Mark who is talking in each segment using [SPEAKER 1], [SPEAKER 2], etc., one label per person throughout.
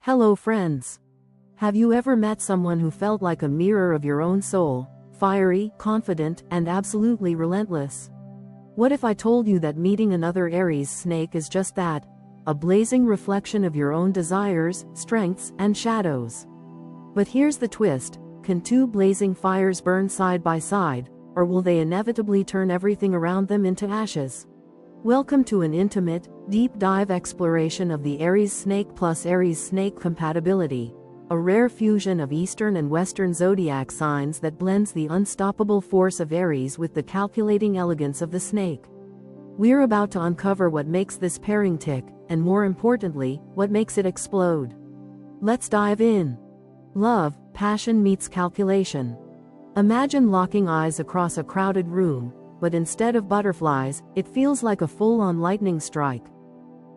[SPEAKER 1] Hello friends. Have you ever met someone who felt like a mirror of your own soul, fiery, confident, and absolutely relentless? What if I told you that meeting another Aries snake is just that, a blazing reflection of your own desires, strengths, and shadows? But here's the twist, can two blazing fires burn side by side, or will they inevitably turn everything around them into ashes? Welcome to an intimate, deep dive exploration of the Aries Snake plus Aries Snake compatibility, a rare fusion of Eastern and Western zodiac signs that blends the unstoppable force of Aries with the calculating elegance of the snake. We're about to uncover what makes this pairing tick, and more importantly, what makes it explode. Let's dive in. Love, passion meets calculation. Imagine locking eyes across a crowded room, but instead of butterflies, it feels like a full-on lightning strike.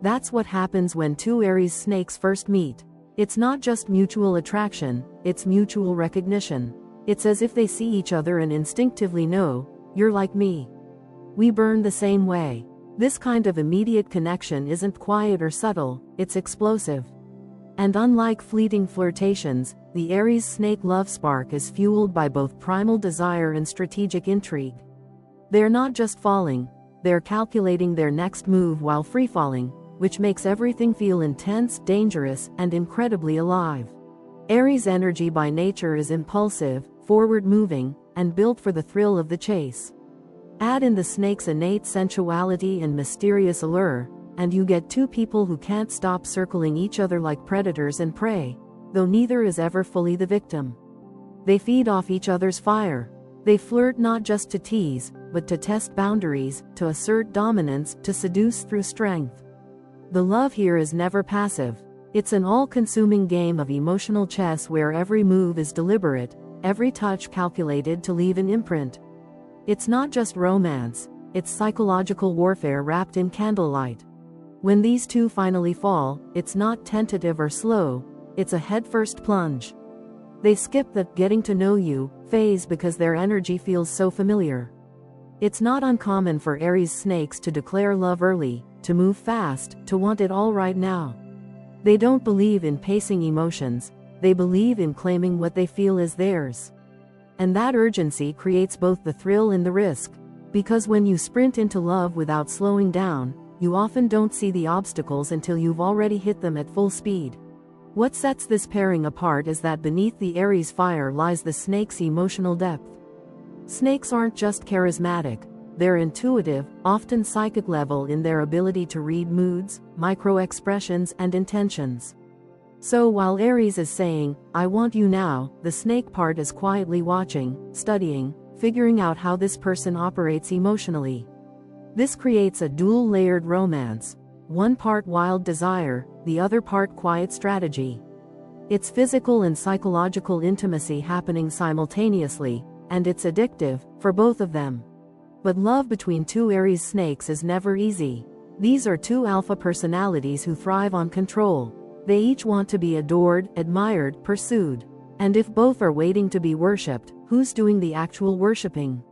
[SPEAKER 1] That's what happens when two Aries snakes first meet. It's not just mutual attraction, it's mutual recognition. It's as if they see each other and instinctively know, you're like me. We burn the same way. This kind of immediate connection isn't quiet or subtle, it's explosive. And unlike fleeting flirtations, the Aries snake love spark is fueled by both primal desire and strategic intrigue. They're not just falling, they're calculating their next move while free-falling, which makes everything feel intense, dangerous, and incredibly alive. Aries energy by nature is impulsive, forward-moving, and built for the thrill of the chase. Add in the snake's innate sensuality and mysterious allure, and you get two people who can't stop circling each other like predators and prey, though neither is ever fully the victim. They feed off each other's fire. They flirt not just to tease, but to test boundaries, to assert dominance, to seduce through strength. The love here is never passive. It's an all-consuming game of emotional chess where every move is deliberate, every touch calculated to leave an imprint. It's not just romance, it's psychological warfare wrapped in candlelight. When these two finally fall, it's not tentative or slow, it's a headfirst plunge. They skip the getting to know you phase because their energy feels so familiar. It's not uncommon for Aries snakes to declare love early, to move fast, to want it all right now. They don't believe in pacing emotions, they believe in claiming what they feel is theirs. And that urgency creates both the thrill and the risk, because when you sprint into love without slowing down, you often don't see the obstacles until you've already hit them at full speed. What sets this pairing apart is that beneath the Aries fire lies the snake's emotional depth. Snakes aren't just charismatic, they're intuitive, often psychic level in their ability to read moods, micro-expressions, and intentions. So while Aries is saying, "I want you now," the snake part is quietly watching, studying, figuring out how this person operates emotionally. This creates a dual-layered romance. One part wild desire, the other part quiet strategy. It's physical and psychological intimacy happening simultaneously, and it's addictive, for both of them. But love between two Aries snakes is never easy. These are two alpha personalities who thrive on control. They each want to be adored, admired, pursued. And if both are waiting to be worshipped, who's doing the actual worshipping?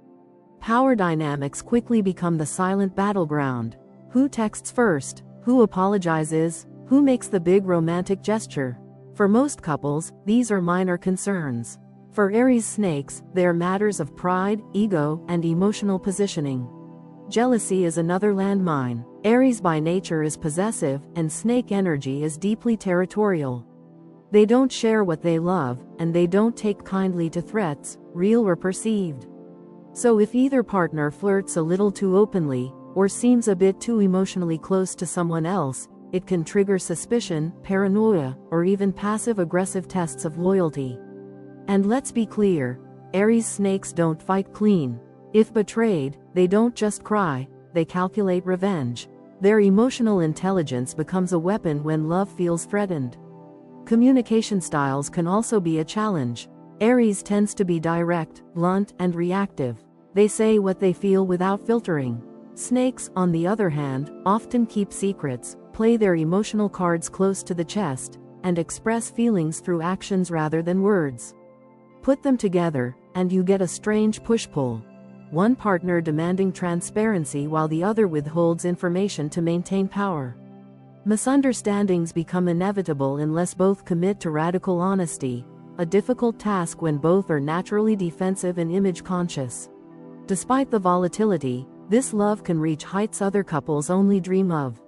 [SPEAKER 1] Power dynamics quickly become the silent battleground. Who texts first? Who apologizes? Who makes the big romantic gesture? For most couples, these are minor concerns. For Aries snakes, they are matters of pride, ego, and emotional positioning. Jealousy is another landmine. Aries by nature is possessive, and snake energy is deeply territorial. They don't share what they love, and they don't take kindly to threats, real or perceived. So if either partner flirts a little too openly, or seems a bit too emotionally close to someone else, it can trigger suspicion, paranoia, or even passive-aggressive tests of loyalty. And let's be clear, Aries snakes don't fight clean. If betrayed, they don't just cry, they calculate revenge. Their emotional intelligence becomes a weapon when love feels threatened. Communication styles can also be a challenge. Aries tends to be direct, blunt, and reactive. They say what they feel without filtering. Snakes, on the other hand, often keep secrets, play their emotional cards close to the chest, and express feelings through actions rather than words. Put them together, and you get a strange push-pull. One partner demanding transparency while the other withholds information to maintain power. Misunderstandings become inevitable unless both commit to radical honesty, a difficult task when both are naturally defensive and image-conscious. Despite the volatility, this love can reach heights other couples only dream of.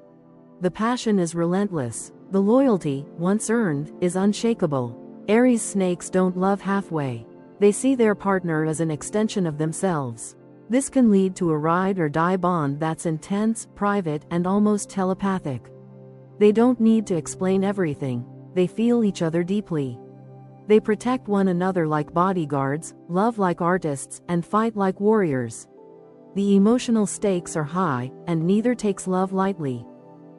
[SPEAKER 1] The passion is relentless. The loyalty, once earned, is unshakable. Aries snakes don't love halfway. They see their partner as an extension of themselves. This can lead to a ride or die bond that's intense, private, and almost telepathic. They don't need to explain everything. They feel each other deeply. They protect one another like bodyguards, love like artists, and fight like warriors. The emotional stakes are high, and neither takes love lightly.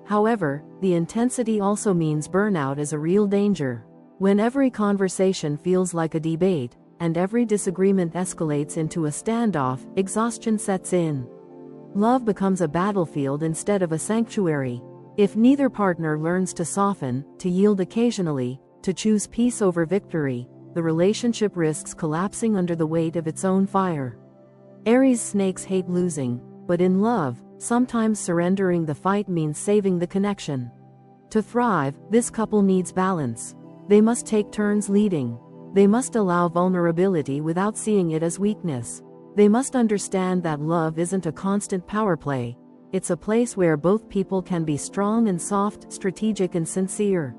[SPEAKER 1] However, the intensity also means burnout is a real danger. When every conversation feels like a debate, and every disagreement escalates into a standoff, exhaustion sets in. Love becomes a battlefield instead of a sanctuary. If neither partner learns to soften, to yield occasionally, to choose peace over victory, the relationship risks collapsing under the weight of its own fire. Aries snakes hate losing, but in love, sometimes surrendering the fight means saving the connection. To thrive, this couple needs balance. They must take turns leading. They must allow vulnerability without seeing it as weakness. They must understand that love isn't a constant power play. It's a place where both people can be strong and soft, strategic and sincere.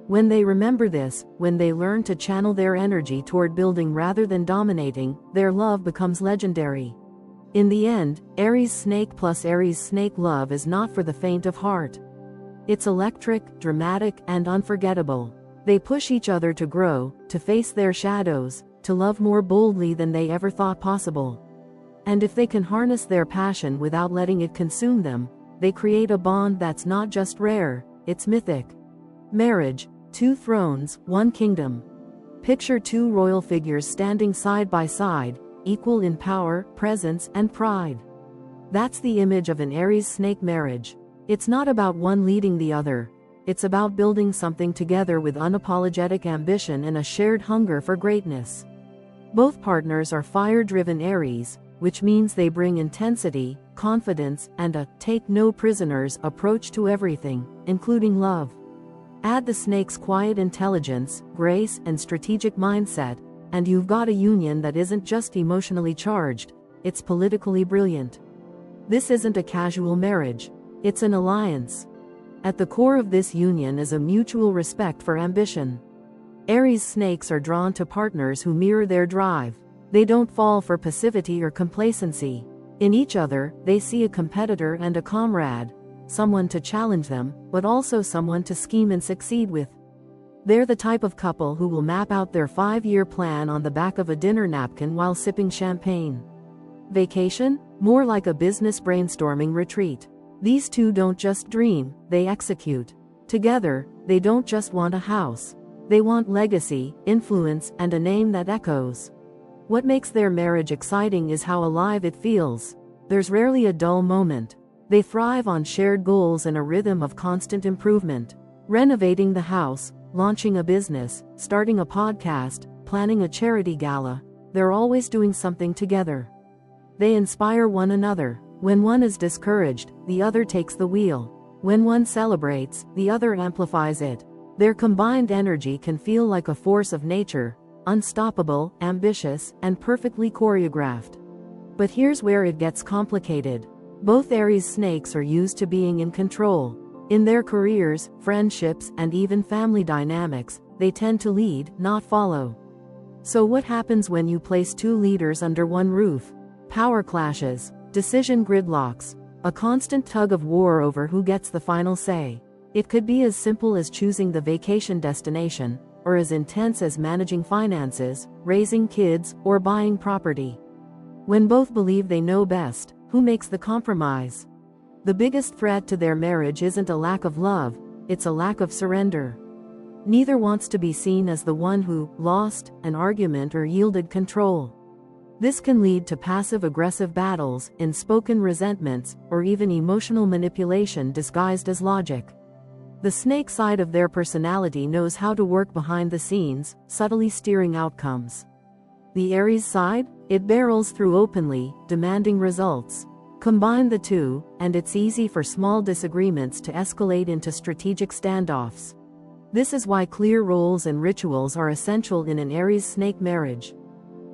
[SPEAKER 1] When they remember this, when they learn to channel their energy toward building rather than dominating, their love becomes legendary. In the end, Aries snake plus Aries snake love is not for the faint of heart. It's electric, dramatic, and unforgettable. They push each other to grow, to face their shadows, to love more boldly than they ever thought possible. And if they can harness their passion without letting it consume them, they create a bond that's not just rare, it's mythic. Marriage, 2 thrones, 1 kingdom. Picture 2 royal figures standing side by side, equal in power, presence, and pride. That's the image of an Aries snake marriage. It's not about one leading the other. It's about building something together with unapologetic ambition and a shared hunger for greatness. Both partners are fire-driven Aries, which means they bring intensity, confidence, and a take-no-prisoners approach to everything, including love. Add the snake's quiet intelligence, grace, and strategic mindset, and you've got a union that isn't just emotionally charged, it's politically brilliant. This isn't a casual marriage. It's an alliance. At the core of this union is a mutual respect for ambition. Aries snakes are drawn to partners who mirror their drive. They don't fall for passivity or complacency. In each other, they see a competitor and a comrade, someone to challenge them, but also someone to scheme and succeed with. They're the type of couple who will map out their 5-year plan on the back of a dinner napkin while sipping champagne. Vacation? More like a business brainstorming retreat. These two don't just dream, they execute. Together, they don't just want a house. They want legacy, influence, and a name that echoes. What makes their marriage exciting is how alive it feels. There's rarely a dull moment. They thrive on shared goals and a rhythm of constant improvement. Renovating the house, launching a business, starting a podcast, planning a charity gala. They're always doing something together. They inspire one another. When one is discouraged, the other takes the wheel. When one celebrates, the other amplifies it. Their combined energy can feel like a force of nature, unstoppable, ambitious, and perfectly choreographed. But here's where it gets complicated. Both Aries snakes are used to being in control. In their careers, friendships, and even family dynamics, they tend to lead, not follow. So what happens when you place 2 leaders under one roof? Power clashes, decision gridlocks, a constant tug of war over who gets the final say. It could be as simple as choosing the vacation destination, or as intense as managing finances, raising kids, or buying property. When both believe they know best, who makes the compromise? The biggest threat to their marriage isn't a lack of love, it's a lack of surrender. Neither wants to be seen as the one who lost an argument or yielded control. This can lead to passive-aggressive battles, unspoken resentments, or even emotional manipulation disguised as logic. The snake side of their personality knows how to work behind the scenes, subtly steering outcomes. The Aries side? It barrels through openly, demanding results. Combine the two, and it's easy for small disagreements to escalate into strategic standoffs. This is why clear roles and rituals are essential in an Aries Snake marriage.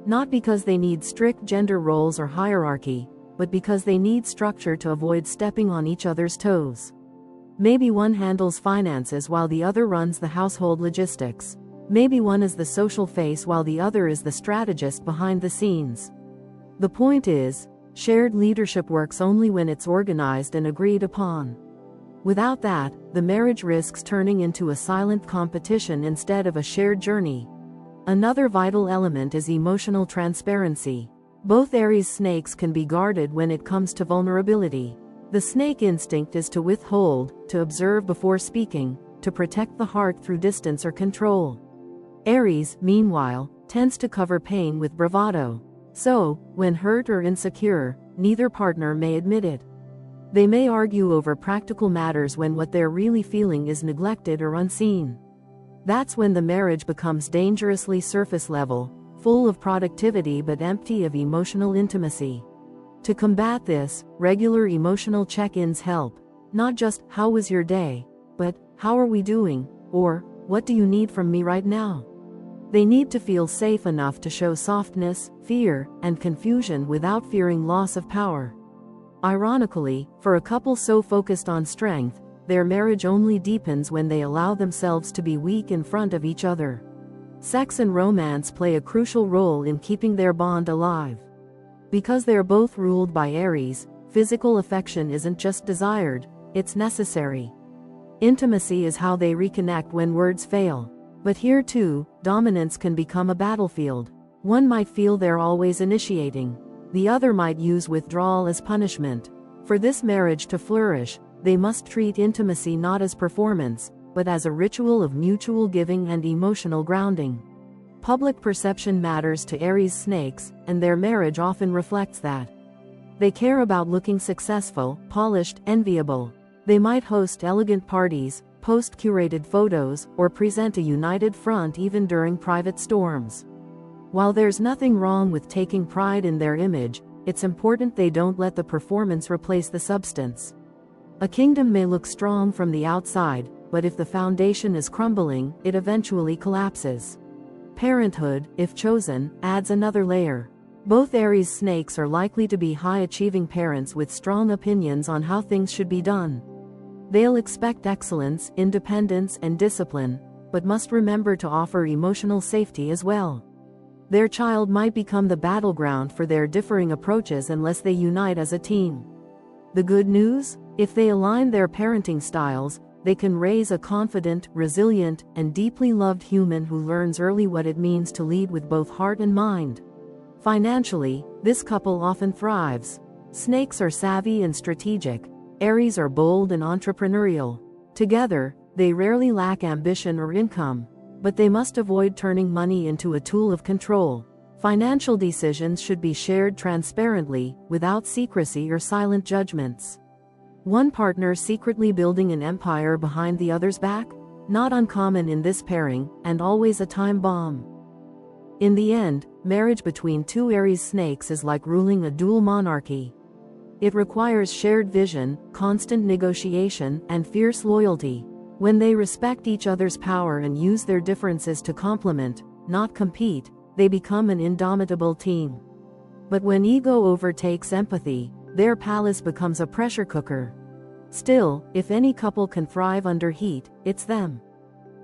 [SPEAKER 1] Not because they need strict gender roles or hierarchy, but because they need structure to avoid stepping on each other's toes. Maybe one handles finances while the other runs the household logistics. Maybe one is the social face while the other is the strategist behind the scenes. The point is, shared leadership works only when it's organized and agreed upon. Without that, the marriage risks turning into a silent competition instead of a shared journey. Another vital element is emotional transparency. Both Aries snakes can be guarded when it comes to vulnerability. The snake instinct is to withhold, to observe before speaking, to protect the heart through distance or control. Aries, meanwhile, tends to cover pain with bravado. So, when hurt or insecure, neither partner may admit it. They may argue over practical matters when what they're really feeling is neglected or unseen. That's when the marriage becomes dangerously surface level, full of productivity but empty of emotional intimacy. To combat this, regular emotional check-ins help. Not just, "How was your day?" but, "How are we doing?" or, "What do you need from me right now?" They need to feel safe enough to show softness, fear, and confusion without fearing loss of power. Ironically, for a couple so focused on strength, their marriage only deepens when they allow themselves to be weak in front of each other. Sex and romance play a crucial role in keeping their bond alive. Because they're both ruled by Aries, physical affection isn't just desired, it's necessary. Intimacy is how they reconnect when words fail. But here too, dominance can become a battlefield. One might feel they're always initiating. The other might use withdrawal as punishment. For this marriage to flourish, they must treat intimacy not as performance, but as a ritual of mutual giving and emotional grounding. Public perception matters to Aries snakes, and their marriage often reflects that. They care about looking successful, polished, enviable. They might host elegant parties, post curated photos, or present a united front even during private storms. While there's nothing wrong with taking pride in their image, it's important they don't let the performance replace the substance. A kingdom may look strong from the outside, but if the foundation is crumbling, it eventually collapses. Parenthood, if chosen, adds another layer. Both Aries snakes are likely to be high-achieving parents with strong opinions on how things should be done. They'll expect excellence, independence, and discipline, but must remember to offer emotional safety as well. Their child might become the battleground for their differing approaches unless they unite as a team. The good news? If they align their parenting styles, they can raise a confident, resilient, and deeply loved human who learns early what it means to lead with both heart and mind. Financially, this couple often thrives. Snakes are savvy and strategic. Aries are bold and entrepreneurial. Together, they rarely lack ambition or income. But they must avoid turning money into a tool of control. Financial decisions should be shared transparently, without secrecy or silent judgments. One partner secretly building an empire behind the other's back? Not uncommon in this pairing, and always a time bomb. In the end, marriage between two Aries snakes is like ruling a dual monarchy. It requires shared vision, constant negotiation, and fierce loyalty. When they respect each other's power and use their differences to complement, not compete, they become an indomitable team. But when ego overtakes empathy, their palace becomes a pressure cooker. Still, if any couple can thrive under heat, it's them.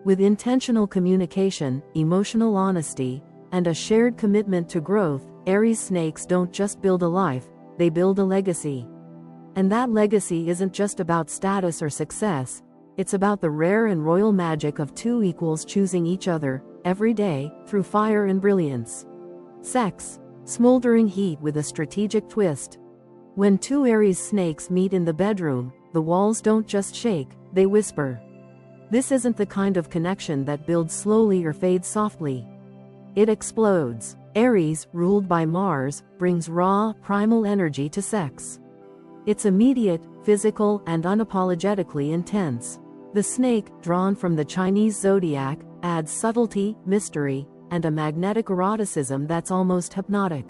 [SPEAKER 1] With intentional communication, emotional honesty, and a shared commitment to growth, Aries snakes don't just build a life, they build a legacy. And that legacy isn't just about status or success, it's about the rare and royal magic of two equals choosing each other, every day, through fire and brilliance. Sex. Smoldering heat with a strategic twist. When two Aries snakes meet in the bedroom, the walls don't just shake, they whisper. This isn't the kind of connection that builds slowly or fades softly. It explodes. Aries, ruled by Mars, brings raw, primal energy to sex. It's immediate, physical, and unapologetically intense. The snake, drawn from the Chinese zodiac, adds subtlety, mystery, and a magnetic eroticism that's almost hypnotic.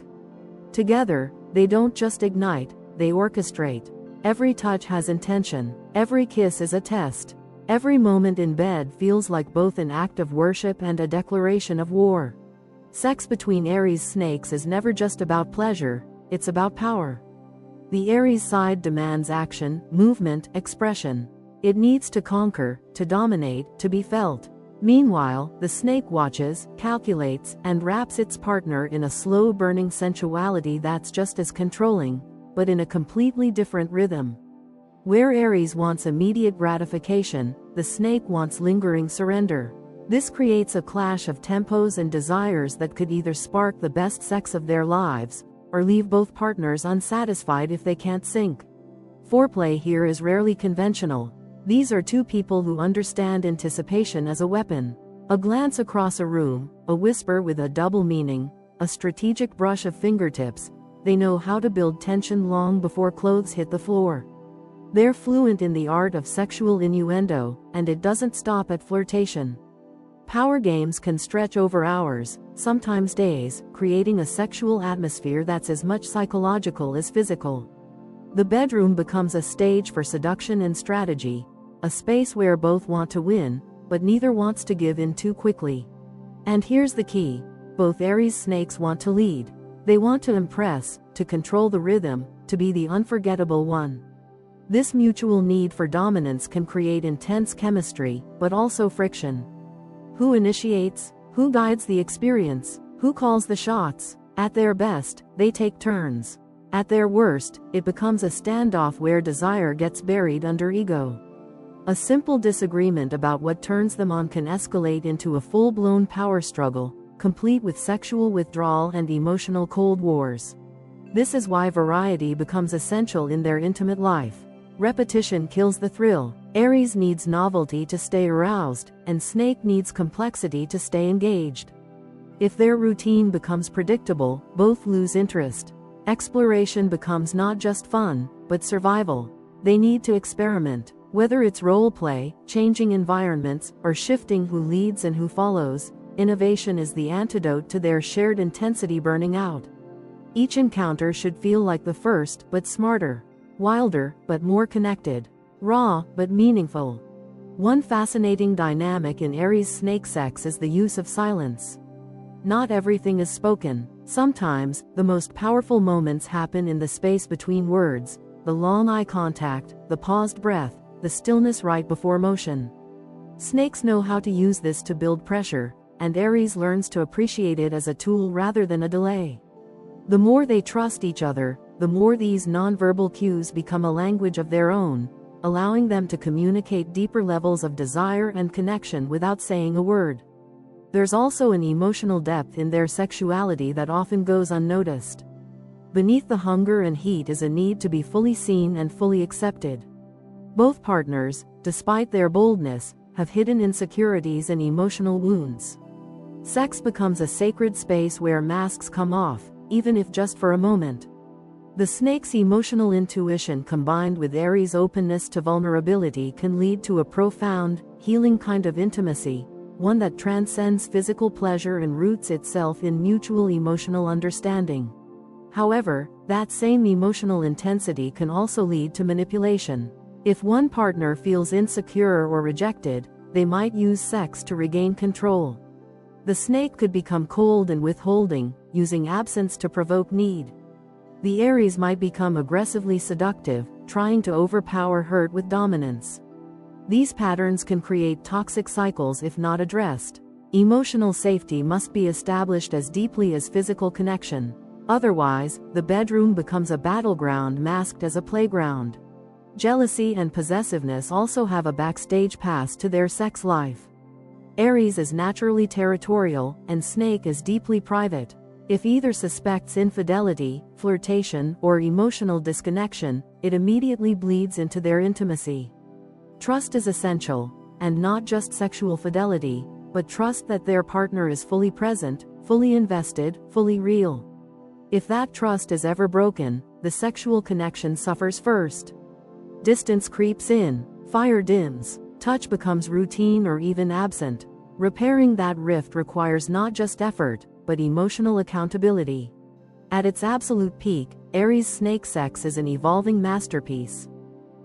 [SPEAKER 1] Together, they don't just ignite, they orchestrate. Every touch has intention. Every kiss is a test. Every moment in bed feels like both an act of worship and a declaration of war. Sex between Aries snakes is never just about pleasure, it's about power. The Aries side demands action, movement, expression. It needs to conquer, to dominate, to be felt. Meanwhile, the snake watches, calculates, and wraps its partner in a slow-burning sensuality that's just as controlling, but in a completely different rhythm. Where Aries wants immediate gratification, the snake wants lingering surrender. This creates a clash of tempos and desires that could either spark the best sex of their lives, or leave both partners unsatisfied if they can't sync. Foreplay here is rarely conventional. These are two people who understand anticipation as a weapon. A glance across a room, a whisper with a double meaning, a strategic brush of fingertips. They know how to build tension long before clothes hit the floor. They're fluent in the art of sexual innuendo, and it doesn't stop at flirtation. Power games can stretch over hours, sometimes days, creating a sexual atmosphere that's as much psychological as physical. The bedroom becomes a stage for seduction and strategy, a space where both want to win, but neither wants to give in too quickly. And here's the key: both Aries snakes want to lead. They want to impress, to control the rhythm, to be the unforgettable one. This mutual need for dominance can create intense chemistry, but also friction. Who initiates? Who guides the experience? Who calls the shots? At their best, they take turns. At their worst, it becomes a standoff where desire gets buried under ego. A simple disagreement about what turns them on can escalate into a full-blown power struggle, complete with sexual withdrawal and emotional cold wars. This is why variety becomes essential in their intimate life. Repetition kills the thrill. Aries needs novelty to stay aroused, and Snake needs complexity to stay engaged. If their routine becomes predictable, both lose interest. Exploration becomes not just fun, but survival. They need to experiment. Whether it's role play, changing environments, or shifting who leads and who follows, innovation is the antidote to their shared intensity burning out. Each encounter should feel like the first, but smarter. Wilder, but more connected. Raw, but meaningful. One fascinating dynamic in Aries snake sex is the use of silence. Not everything is spoken. Sometimes, the most powerful moments happen in the space between words, the long eye contact, the paused breath, the stillness right before motion. Snakes know how to use this to build pressure, and Aries learns to appreciate it as a tool rather than a delay. The more they trust each other, the more these nonverbal cues become a language of their own, allowing them to communicate deeper levels of desire and connection without saying a word. There's also an emotional depth in their sexuality that often goes unnoticed. Beneath the hunger and heat is a need to be fully seen and fully accepted. Both partners, despite their boldness, have hidden insecurities and emotional wounds. Sex becomes a sacred space where masks come off, even if just for a moment. The snake's emotional intuition combined with Aries' openness to vulnerability can lead to a profound, healing kind of intimacy, one that transcends physical pleasure and roots itself in mutual emotional understanding. However, that same emotional intensity can also lead to manipulation. If one partner feels insecure or rejected, they might use sex to regain control. The snake could become cold and withholding, using absence to provoke need. The Aries might become aggressively seductive, trying to overpower hurt with dominance. These patterns can create toxic cycles if not addressed. Emotional safety must be established as deeply as physical connection. Otherwise, the bedroom becomes a battleground masked as a playground. Jealousy and possessiveness also have a backstage pass to their sex life. Aries is naturally territorial, and Snake is deeply private. If either suspects infidelity, flirtation, or emotional disconnection, it immediately bleeds into their intimacy. Trust is essential, and not just sexual fidelity, but trust that their partner is fully present, fully invested, fully real. If that trust is ever broken, the sexual connection suffers first. Distance creeps in, fire dims, touch becomes routine or even absent. Repairing that rift requires not just effort, but emotional accountability. At its absolute peak, Aries Snake sex is an evolving masterpiece.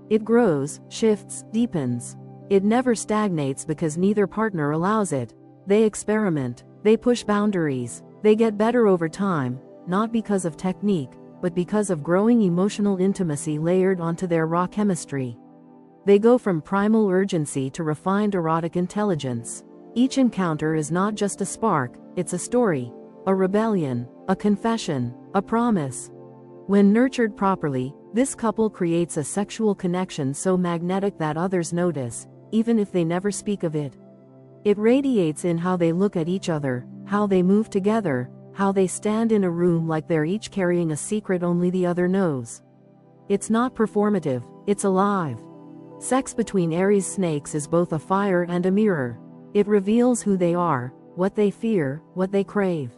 [SPEAKER 1] It grows, shifts, deepens. It never stagnates because neither partner allows it. They experiment, they push boundaries, they get better over time, not because of technique, but because of growing emotional intimacy layered onto their raw chemistry. They go from primal urgency to refined erotic intelligence. Each encounter is not just a spark, it's a story, a rebellion, a confession, a promise. When nurtured properly, this couple creates a sexual connection so magnetic that others notice, even if they never speak of it. It radiates in how they look at each other, how they move together, how they stand in a room like they're each carrying a secret only the other knows. It's not performative, it's alive. Sex between Aries Snakes is both a fire and a mirror. It reveals who they are, what they fear, what they crave.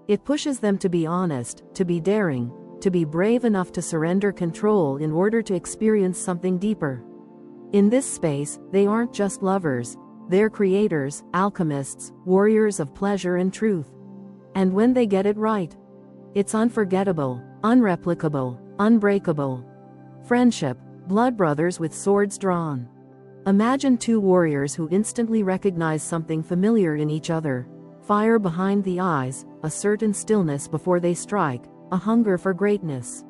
[SPEAKER 1] It pushes them to be honest, to be daring, to be brave enough to surrender control in order to experience something deeper. In this space, they aren't just lovers, they're creators, alchemists, warriors of pleasure and truth. And when they get it right, it's unforgettable, unreplicable, unbreakable. Friendship, blood brothers with swords drawn. Imagine two warriors who instantly recognize something familiar in each other. Fire behind the eyes, a certain stillness before they strike, a hunger for greatness.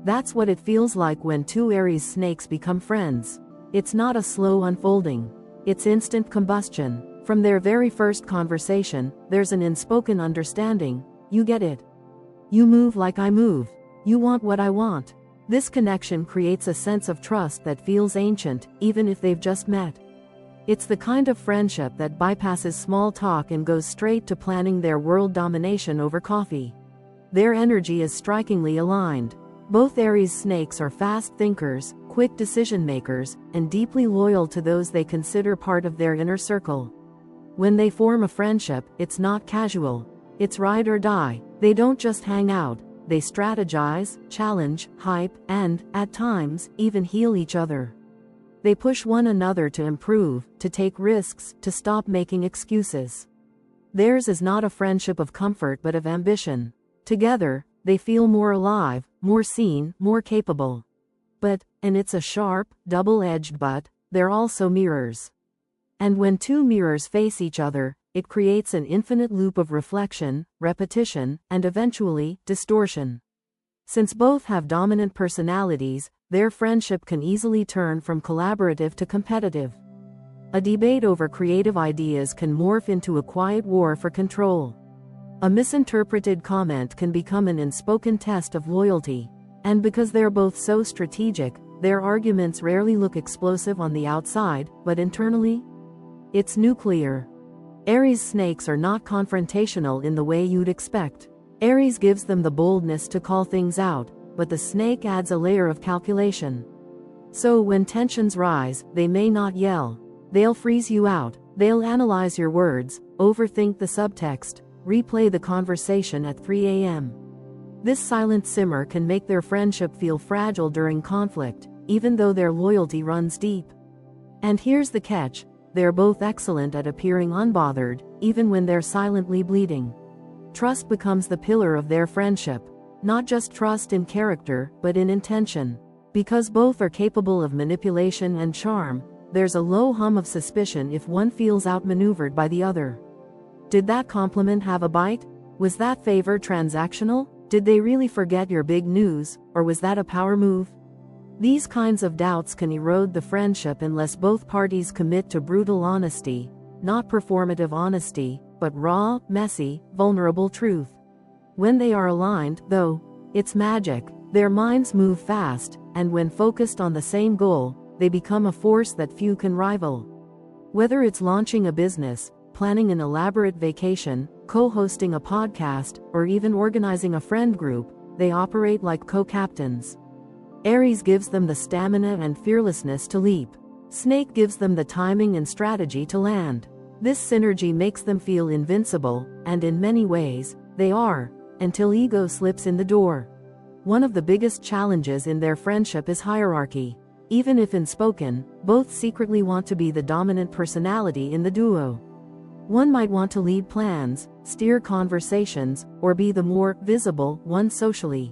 [SPEAKER 1] That's what it feels like when two Aries Snakes become friends. It's not a slow unfolding. It's instant combustion. From their very first conversation, there's an unspoken understanding. You get it. You move like I move. You want what I want. This connection creates a sense of trust that feels ancient, even if they've just met. It's the kind of friendship that bypasses small talk and goes straight to planning their world domination over coffee. Their energy is strikingly aligned. Both Aries Snakes are fast thinkers, quick decision makers, and deeply loyal to those they consider part of their inner circle. When they form a friendship, it's not casual. It's ride or die. They don't just hang out, they strategize, challenge, hype, and, at times, even heal each other. They push one another to improve, to take risks, to stop making excuses. Theirs is not a friendship of comfort but of ambition. Together, they feel more alive, more seen, more capable. But, and it's a sharp, double-edged but, they're also mirrors. And when two mirrors face each other, it creates an infinite loop of reflection, repetition, and eventually, distortion. Since both have dominant personalities, their friendship can easily turn from collaborative to competitive. A debate over creative ideas can morph into a quiet war for control. A misinterpreted comment can become an unspoken test of loyalty. And because they're both so strategic, their arguments rarely look explosive on the outside, but internally, it's nuclear. Aries Snakes are not confrontational in the way you'd expect. Aries gives them the boldness to call things out, but the snake adds a layer of calculation. So when tensions rise, they may not yell. They'll freeze you out, they'll analyze your words, overthink the subtext, replay the conversation at 3 a.m. This silent simmer can make their friendship feel fragile during conflict, even though their loyalty runs deep. And here's the catch, they're both excellent at appearing unbothered, even when they're silently bleeding. Trust becomes the pillar of their friendship. Not just trust in character, but in intention. Because both are capable of manipulation and charm, there's a low hum of suspicion if one feels outmaneuvered by the other. Did that compliment have a bite? Was that favor transactional? Did they really forget your big news, or was that a power move? These kinds of doubts can erode the friendship unless both parties commit to brutal honesty, not performative honesty, but raw, messy, vulnerable truth. When they are aligned, though, it's magic. Their minds move fast, and when focused on the same goal, they become a force that few can rival. Whether it's launching a business, planning an elaborate vacation, co-hosting a podcast, or even organizing a friend group, they operate like co-captains. Aries gives them the stamina and fearlessness to leap. Snake gives them the timing and strategy to land. This synergy makes them feel invincible, and in many ways, they are, until ego slips in the door. One of the biggest challenges in their friendship is hierarchy. Even if unspoken, both secretly want to be the dominant personality in the duo. One might want to lead plans, steer conversations, or be the more visible one socially.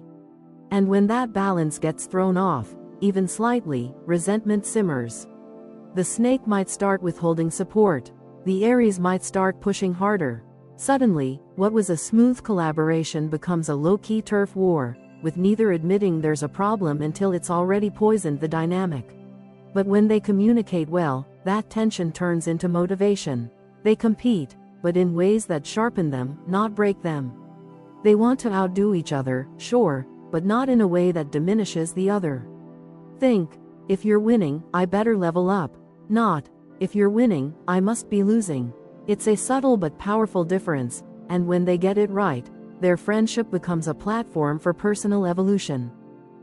[SPEAKER 1] And when that balance gets thrown off, even slightly, resentment simmers. The snake might start withholding support. The Aries might start pushing harder. Suddenly, what was a smooth collaboration becomes a low-key turf war, with neither admitting there's a problem until it's already poisoned the dynamic. But when they communicate well, that tension turns into motivation. They compete, but in ways that sharpen them, not break them. They want to outdo each other, sure, but not in a way that diminishes the other. Think, if you're winning, I better level up. Not, if you're winning, I must be losing. It's a subtle but powerful difference, and when they get it right, their friendship becomes a platform for personal evolution.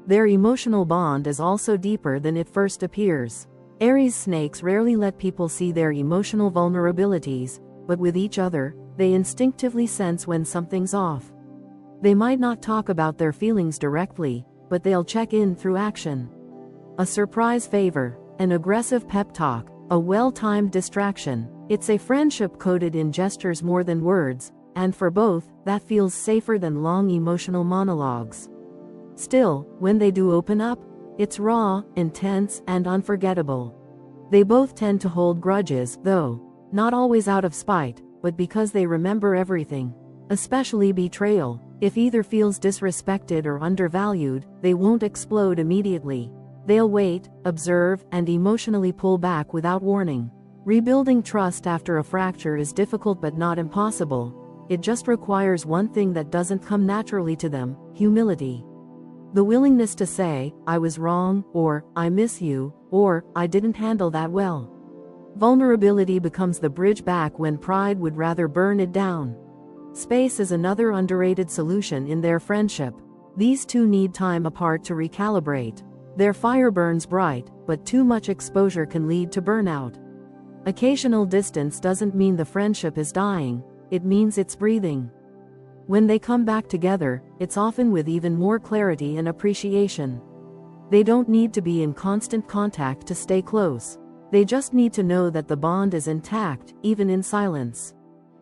[SPEAKER 1] Their emotional bond is also deeper than it first appears. Aries snakes rarely let people see their emotional vulnerabilities, but with each other, they instinctively sense when something's off. They might not talk about their feelings directly, but they'll check in through action. A surprise favor, an aggressive pep talk, a well-timed distraction. It's a friendship coded in gestures more than words, and for both, that feels safer than long emotional monologues. Still, when they do open up, it's raw, intense, and unforgettable. They both tend to hold grudges, though, not always out of spite, but because they remember everything. Especially betrayal. If either feels disrespected or undervalued, they won't explode immediately. They'll wait, observe, and emotionally pull back without warning. Rebuilding trust after a fracture is difficult but not impossible. It just requires one thing that doesn't come naturally to them: humility. The willingness to say, I was wrong, or, I miss you, or, I didn't handle that well. Vulnerability becomes the bridge back when pride would rather burn it down. Space is another underrated solution in their friendship. These two need time apart to recalibrate. Their fire burns bright, but too much exposure can lead to burnout. Occasional distance doesn't mean the friendship is dying, it means it's breathing. When they come back together, it's often with even more clarity and appreciation. They don't need to be in constant contact to stay close. They just need to know that the bond is intact, even in silence.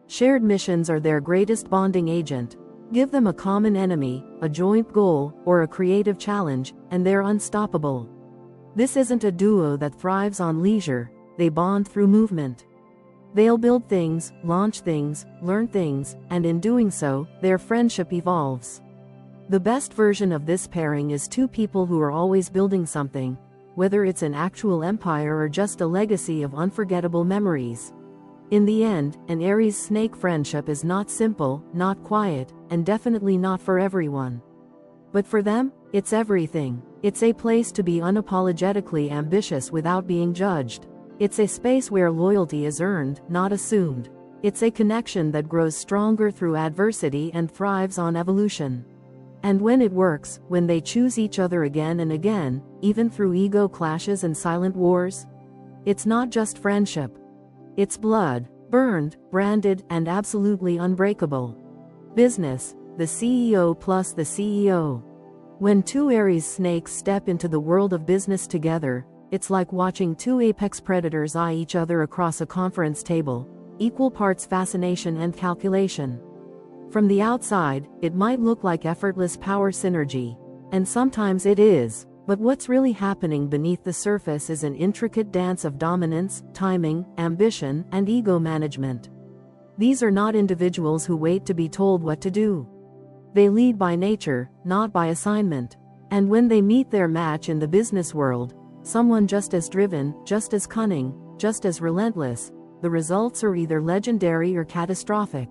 [SPEAKER 1] Shared missions are their greatest bonding agent. Give them a common enemy, a joint goal, or a creative challenge, and they're unstoppable. This isn't a duo that thrives on leisure, they bond through movement. They'll build things, launch things, learn things, and in doing so, their friendship evolves. The best version of this pairing is two people who are always building something, whether it's an actual empire or just a legacy of unforgettable memories. In the end, an Aries snake friendship is not simple, not quiet, and definitely not for everyone. But for them, it's everything. It's a place to be unapologetically ambitious without being judged. It's a space where loyalty is earned, not assumed. It's a connection that grows stronger through adversity and thrives on evolution. And when it works, when they choose each other again and again, even through ego clashes and silent wars, it's not just friendship. It's blood, burned, branded, and absolutely unbreakable. Business, the CEO plus the CEO. When two Aries snakes step into the world of business together, it's like watching two apex predators eye each other across a conference table, equal parts fascination and calculation. From the outside, it might look like effortless power synergy, and sometimes it is, but what's really happening beneath the surface is an intricate dance of dominance, timing, ambition, and ego management. These are not individuals who wait to be told what to do. They lead by nature, not by assignment. And when they meet their match in the business world, someone just as driven, just as cunning, just as relentless, the results are either legendary or catastrophic.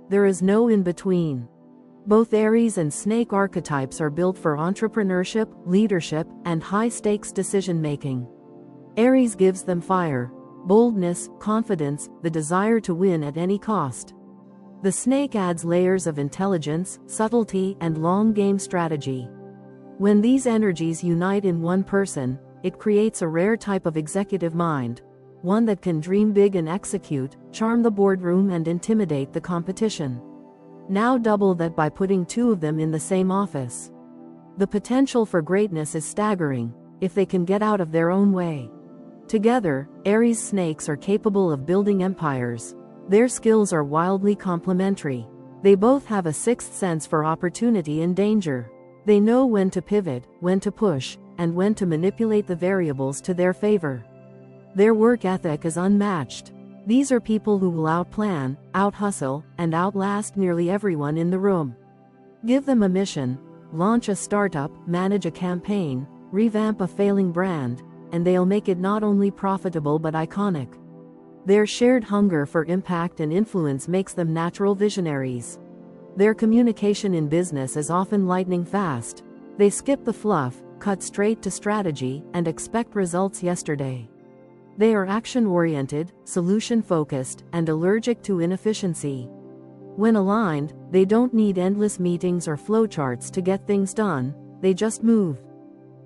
[SPEAKER 1] There is no in-between. Both Aries and Snake archetypes are built for entrepreneurship, leadership, and high-stakes decision-making. Aries gives them fire, boldness, confidence, the desire to win at any cost. The Snake adds layers of intelligence, subtlety, and long-game strategy. When these energies unite in one person, it creates a rare type of executive mind, one that can dream big and execute, charm the boardroom and intimidate the competition. Now double that by putting two of them in the same office. The potential for greatness is staggering, if they can get out of their own way. Together, Aries snakes are capable of building empires. Their skills are wildly complementary. They both have a sixth sense for opportunity and danger. They know when to pivot, when to push, and when to manipulate the variables to their favor. Their work ethic is unmatched. These are people who will outplan, out-hustle, and outlast nearly everyone in the room. Give them a mission, launch a startup, manage a campaign, revamp a failing brand, and they'll make it not only profitable but iconic. Their shared hunger for impact and influence makes them natural visionaries. Their communication in business is often lightning fast. They skip the fluff, cut straight to strategy, and expect results yesterday. They are action-oriented, solution-focused, and allergic to inefficiency. When aligned, they don't need endless meetings or flowcharts to get things done, they just move.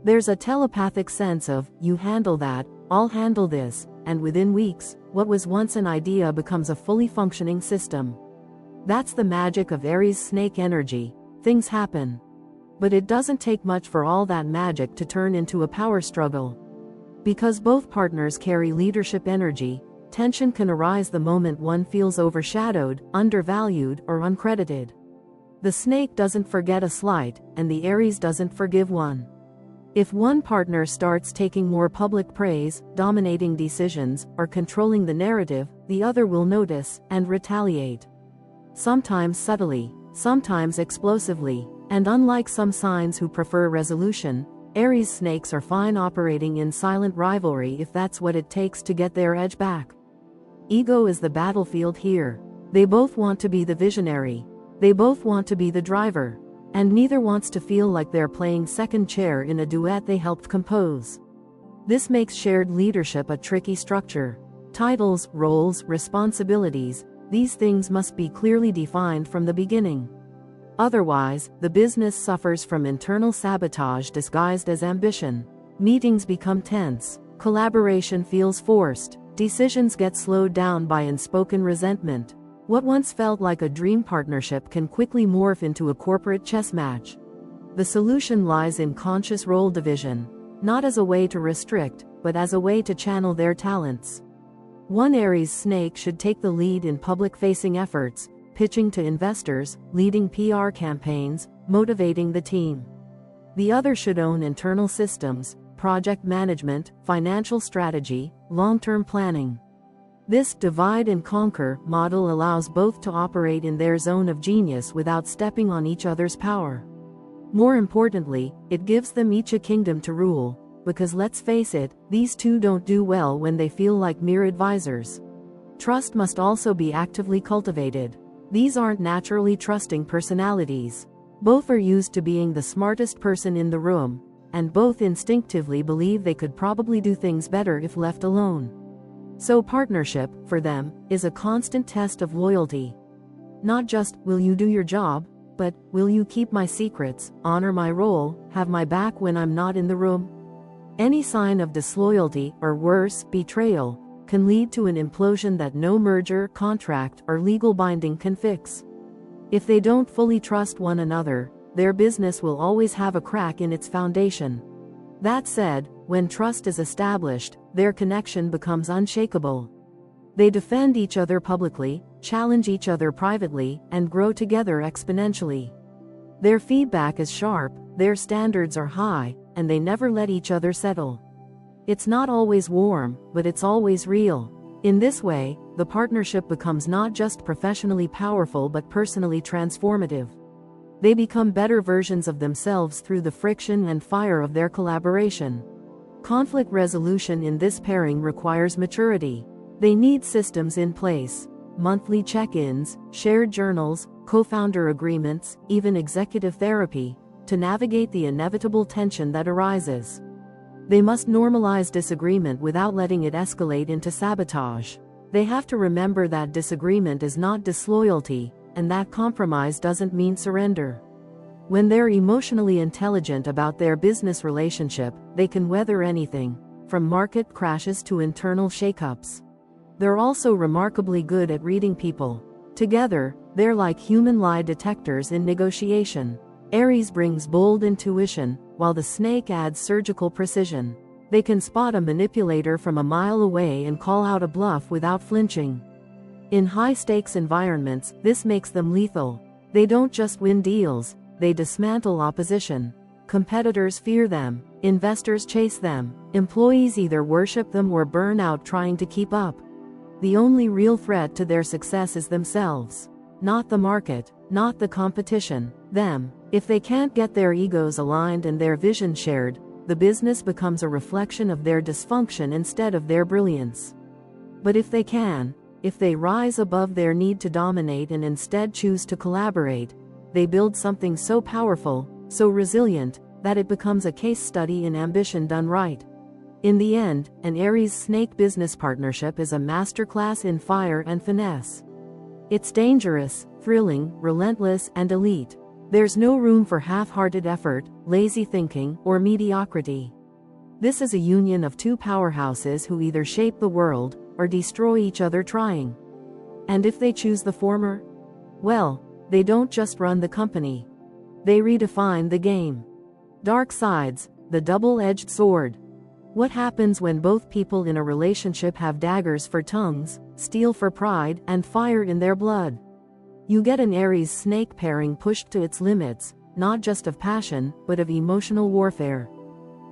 [SPEAKER 1] There's a telepathic sense of, you handle that, I'll handle this, and within weeks, what was once an idea becomes a fully functioning system. That's the magic of Aries Snake energy. Things happen. But it doesn't take much for all that magic to turn into a power struggle. Because both partners carry leadership energy, tension can arise the moment one feels overshadowed, undervalued, or uncredited. The snake doesn't forget a slight, and the Aries doesn't forgive one. If one partner starts taking more public praise, dominating decisions, or controlling the narrative, the other will notice and retaliate. Sometimes subtly, sometimes explosively, and unlike some signs who prefer resolution, Aries snakes are fine operating in silent rivalry if that's what it takes to get their edge back. Ego is the battlefield here. They both want to be the visionary. They both want to be the driver. And neither wants to feel like they're playing second chair in a duet they helped compose. This makes shared leadership a tricky structure. Titles, roles, responsibilities, these things must be clearly defined from the beginning. Otherwise, the business suffers from internal sabotage disguised as ambition. Meetings become tense. Collaboration feels forced. Decisions get slowed down by unspoken resentment. What once felt like a dream partnership can quickly morph into a corporate chess match. The solution lies in conscious role division, not as a way to restrict, but as a way to channel their talents. One Aries snake should take the lead in public-facing efforts, pitching to investors, leading PR campaigns, motivating the team. The other should own internal systems, project management, financial strategy, long-term planning. This divide and conquer model allows both to operate in their zone of genius without stepping on each other's power. More importantly, it gives them each a kingdom to rule, because let's face it, these two don't do well when they feel like mere advisors. Trust must also be actively cultivated. These aren't naturally trusting personalities. Both are used to being the smartest person in the room, and both instinctively believe they could probably do things better if left alone. So partnership, for them, is a constant test of loyalty. Not just, will you do your job, but, will you keep my secrets, honor my role, have my back when I'm not in the room? Any sign of disloyalty, or worse, betrayal, can lead to an implosion that no merger, contract, or legal binding can fix. If they don't fully trust one another, their business will always have a crack in its foundation. That said, when trust is established, their connection becomes unshakable. They defend each other publicly, challenge each other privately, and grow together exponentially. Their feedback is sharp, their standards are high, and they never let each other settle. It's not always warm, but it's always real. In this way, the partnership becomes not just professionally powerful but personally transformative. They become better versions of themselves through the friction and fire of their collaboration. Conflict resolution in this pairing requires maturity. They need systems in place, monthly check-ins, shared journals, co-founder agreements, even executive therapy, to navigate the inevitable tension that arises. They must normalize disagreement without letting it escalate into sabotage. They have to remember that disagreement is not disloyalty, and that compromise doesn't mean surrender. When they're emotionally intelligent about their business relationship, they can weather anything, from market crashes to internal shakeups. They're also remarkably good at reading people. Together, they're like human lie detectors in negotiation. Aries brings bold intuition, while the snake adds surgical precision. They can spot a manipulator from a mile away and call out a bluff without flinching. In high-stakes environments, this makes them lethal. They don't just win deals, they dismantle opposition. Competitors fear them, investors chase them, employees either worship them or burn out trying to keep up. The only real threat to their success is themselves. Not the market, not the competition, them. If they can't get their egos aligned and their vision shared, the business becomes a reflection of their dysfunction instead of their brilliance. But if they can, if they rise above their need to dominate and instead choose to collaborate, they build something so powerful, so resilient, that it becomes a case study in ambition done right. In the end, an Aries Snake business partnership is a masterclass in fire and finesse. It's dangerous, thrilling, relentless, and elite. There's no room for half-hearted effort, lazy thinking, or mediocrity. This is a union of two powerhouses who either shape the world, or destroy each other trying. And if they choose the former? Well, they don't just run the company. They redefine the game. Dark sides, the double-edged sword. What happens when both people in a relationship have daggers for tongues, steel for pride, and fire in their blood? You get an Aries Snake pairing pushed to its limits, not just of passion, but of emotional warfare.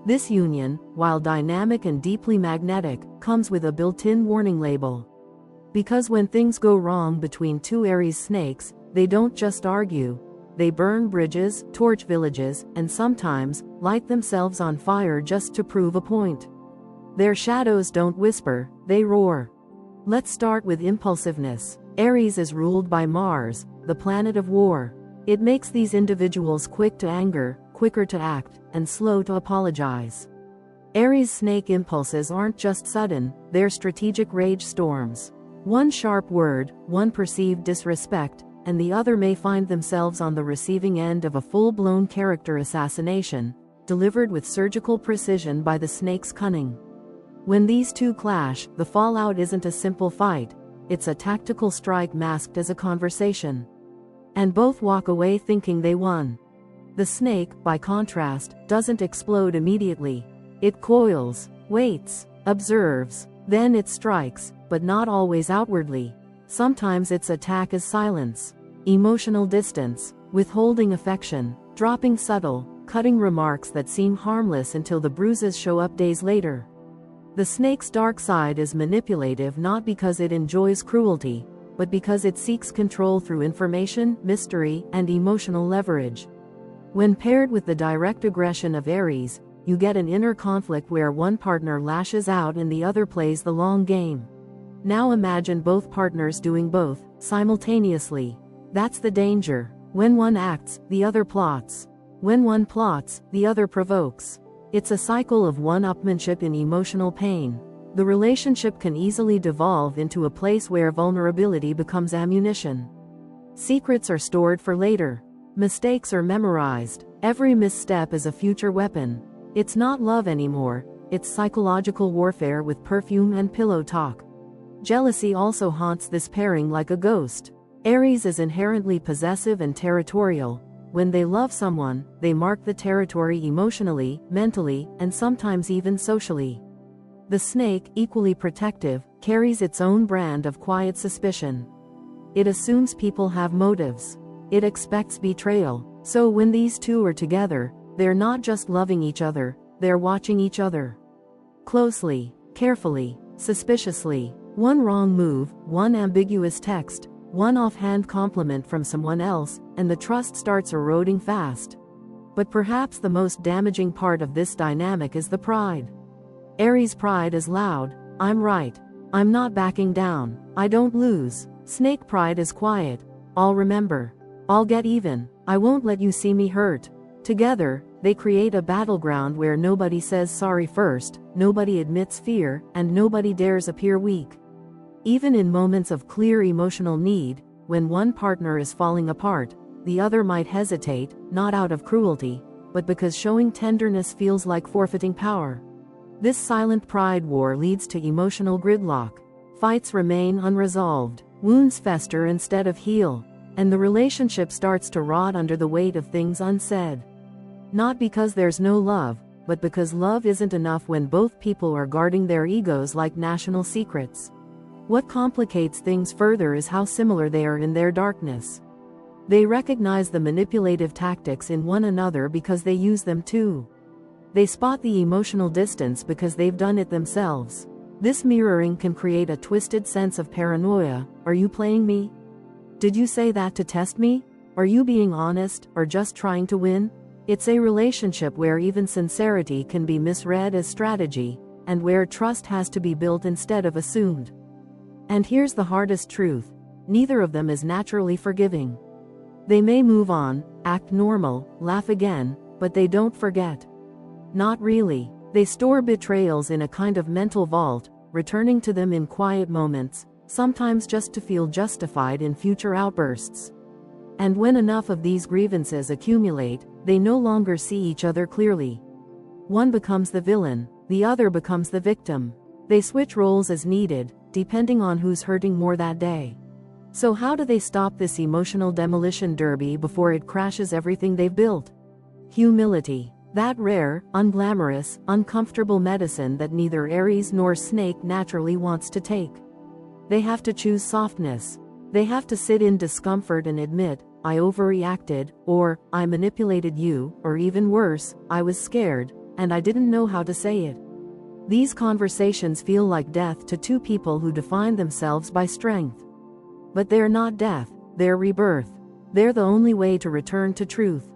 [SPEAKER 1] This union, while dynamic and deeply magnetic, comes with a built-in warning label. Because when things go wrong between two Aries Snakes, they don't just argue. They burn bridges, torch villages, and sometimes light themselves on fire just to prove a point. Their shadows don't whisper, they roar. Let's start with impulsiveness. Aries is ruled by Mars, the planet of war. It makes these individuals quick to anger, quicker to act, and slow to apologize. Aries Snake impulses aren't just sudden, they're strategic rage storms. One sharp word, one perceived disrespect, and the other may find themselves on the receiving end of a full-blown character assassination, delivered with surgical precision by the snake's cunning. When these two clash, the fallout isn't a simple fight, it's a tactical strike masked as a conversation. And both walk away thinking they won. The snake, by contrast, doesn't explode immediately. It coils, waits, observes, then it strikes, but not always outwardly. Sometimes its attack is silence, emotional distance, withholding affection, dropping subtle, cutting remarks that seem harmless until the bruises show up days later. The snake's dark side is manipulative not because it enjoys cruelty, but because it seeks control through information, mystery, and emotional leverage. When paired with the direct aggression of Aries, you get an inner conflict where one partner lashes out and the other plays the long game. Now imagine both partners doing both, simultaneously. That's the danger. When one acts, the other plots. When one plots, the other provokes. It's a cycle of one-upmanship in emotional pain. The relationship can easily devolve into a place where vulnerability becomes ammunition. Secrets are stored for later. Mistakes are memorized. Every misstep is a future weapon. It's not love anymore, it's psychological warfare with perfume and pillow talk. Jealousy also haunts this pairing like a ghost. Aries is inherently possessive and territorial. When they love someone, they mark the territory emotionally, mentally, and sometimes even socially. The snake, equally protective, carries its own brand of quiet suspicion. It assumes people have motives. It expects betrayal. So when these two are together, they're not just loving each other, they're watching each other. Closely, carefully, suspiciously. One wrong move, one ambiguous text, one offhand compliment from someone else, and the trust starts eroding fast. But perhaps the most damaging part of this dynamic is the pride. Aries' pride is loud. I'm right. I'm not backing down. I don't lose. Snake pride is quiet. I'll remember. I'll get even. I won't let you see me hurt. Together, they create a battleground where nobody says sorry first, nobody admits fear, and nobody dares appear weak. Even in moments of clear emotional need, when one partner is falling apart, the other might hesitate, not out of cruelty, but because showing tenderness feels like forfeiting power. This silent pride war leads to emotional gridlock. Fights remain unresolved, wounds fester instead of heal, and the relationship starts to rot under the weight of things unsaid. Not because there's no love, but because love isn't enough when both people are guarding their egos like national secrets. What complicates things further is how similar they are in their darkness. They recognize the manipulative tactics in one another because they use them too. They spot the emotional distance because they've done it themselves. This mirroring can create a twisted sense of paranoia. Are you playing me? Did you say that to test me? Are you being honest, or just trying to win? It's a relationship where even sincerity can be misread as strategy, and where trust has to be built instead of assumed. And here's the hardest truth: neither of them is naturally forgiving. They may move on, act normal, laugh again, but they don't forget. Not really. They store betrayals in a kind of mental vault, returning to them in quiet moments, sometimes just to feel justified in future outbursts. And when enough of these grievances accumulate, they no longer see each other clearly. One becomes the villain, the other becomes the victim. They switch roles as needed, depending on who's hurting more that day. So how do they stop this emotional demolition derby before it crashes everything they've built? Humility. That rare, unglamorous, uncomfortable medicine that neither Aries nor Snake naturally wants to take. They have to choose softness. They have to sit in discomfort and admit, I overreacted, or, I manipulated you, or even worse, I was scared, and I didn't know how to say it. These conversations feel like death to two people who define themselves by strength. But they're not death, they're rebirth. They're the only way to return to truth.